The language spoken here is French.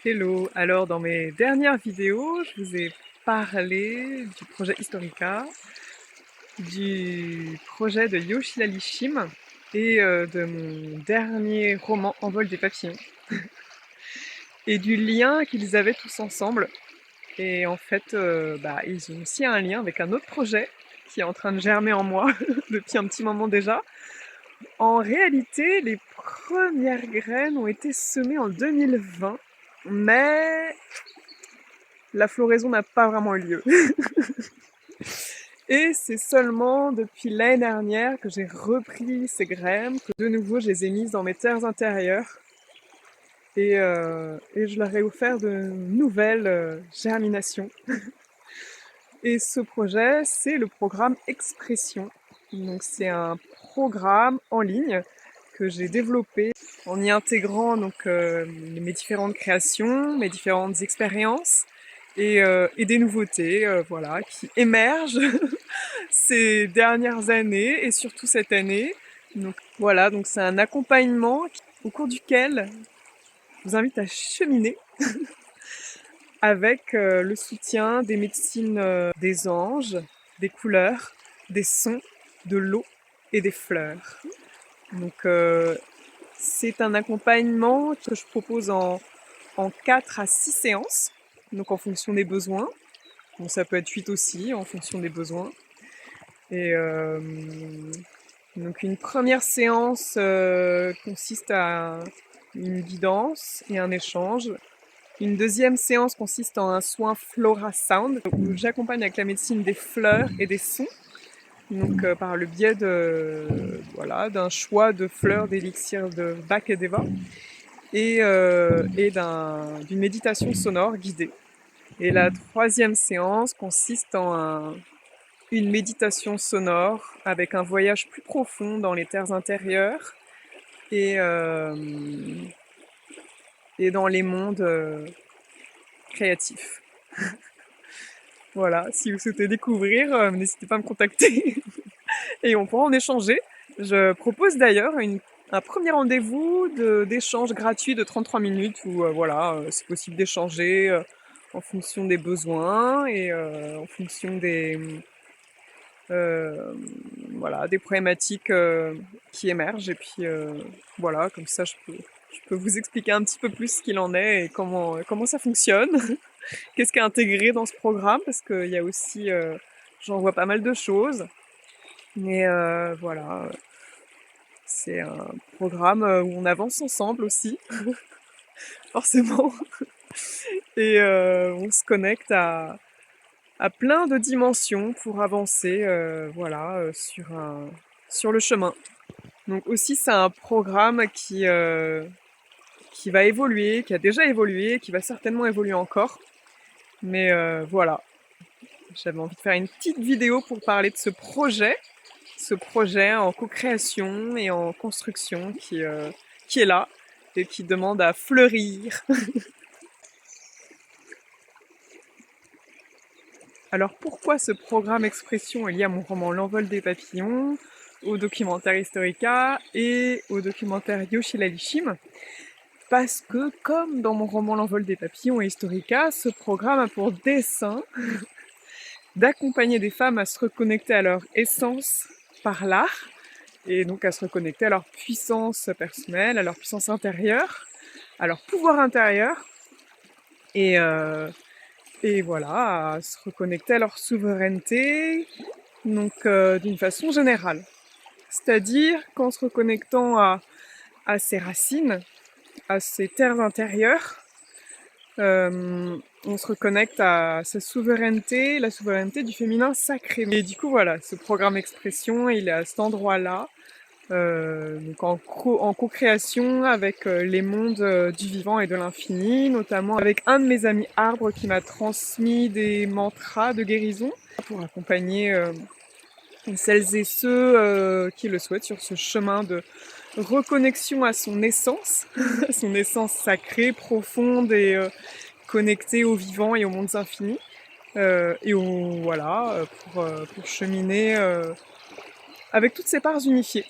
Hello! Alors dans mes dernières vidéos, je vous ai parlé du projet Historica, du projet de Yoshida Lishim et de mon dernier roman Envol des papillons et du lien qu'ils avaient tous ensemble. Et en fait, ils ont aussi un lien avec un autre projet qui est en train de germer en moi depuis un petit moment déjà. En réalité, les premières graines ont été semées en 2020, mais la floraison n'a pas vraiment eu lieu. Et c'est seulement depuis l'année dernière que j'ai repris ces graines, que de nouveau je les ai mises dans mes terres intérieures et je leur ai offert de nouvelles germinations. Et ce projet, c'est le programme Expression. Donc c'est un programme en ligne que j'ai développé en y intégrant mes différentes créations, mes différentes expériences et des nouveautés voilà, qui émergent ces dernières années et surtout cette année. Donc voilà, donc c'est un accompagnement au cours duquel je vous invite à cheminer avec le soutien des médecines des anges, des couleurs, des sons, de l'eau et des fleurs. Donc c'est un accompagnement que je propose en 4 à 6 séances, donc en fonction des besoins. Bon, ça peut être 8 aussi, en fonction des besoins. Et donc une première séance consiste à une guidance et un échange. Une deuxième séance consiste en un soin Flora Sound, où j'accompagne avec la médecine des fleurs et des sons, donc par le biais d'un choix de fleurs d'élixir de Bach et d'Eva, et d'une méditation sonore guidée. Et la troisième séance consiste en une méditation sonore avec un voyage plus profond dans les terres intérieures et, euh, et dans les mondes créatifs. Voilà, si vous souhaitez découvrir, n'hésitez pas à me contacter et on pourra en échanger. Je propose d'ailleurs un premier rendez-vous d'échange gratuit de 33 minutes où c'est possible d'échanger en fonction des besoins et en fonction euh, des problématiques qui émergent. Et puis voilà, comme ça je peux vous expliquer un petit peu plus ce qu'il en est et comment ça fonctionne. Qu'est-ce qui est intégré dans ce programme, parce qu'il y a aussi, j'en vois pas mal de choses. Mais voilà, c'est un programme où on avance ensemble aussi, forcément. Et on se connecte à plein de dimensions pour avancer sur le chemin. Donc aussi c'est un programme qui va évoluer, qui a déjà évolué, qui va certainement évoluer encore. Mais voilà, j'avais envie de faire une petite vidéo pour parler de ce projet en co-création et en construction qui est là et qui demande à fleurir. Alors pourquoi ce programme Expression est lié à mon roman L'envol des papillons, au documentaire Historica et au documentaire Yoshida Lishim? Parce que, comme dans mon roman L'envol des papillons et Historica, ce programme a pour dessein d'accompagner des femmes à se reconnecter à leur essence par l'art, et donc à se reconnecter à leur puissance personnelle, à leur puissance intérieure, à leur pouvoir intérieur, et, euh, et voilà, à se reconnecter à leur souveraineté, donc d'une façon générale. C'est-à-dire qu'en se reconnectant à ses racines, à ses terres intérieures, on se reconnecte à sa souveraineté, la souveraineté du féminin sacré. Et du coup, voilà, ce programme Expression, il est à cet endroit-là, donc en co-création avec les mondes du vivant et de l'infini, notamment avec un de mes amis arbres qui m'a transmis des mantras de guérison pour accompagner celles et ceux qui le souhaitent sur ce chemin de reconnexion à son essence, à son essence sacrée, profonde et connectée au vivant et aux mondes infinis. Pour cheminer avec toutes ces parts unifiées.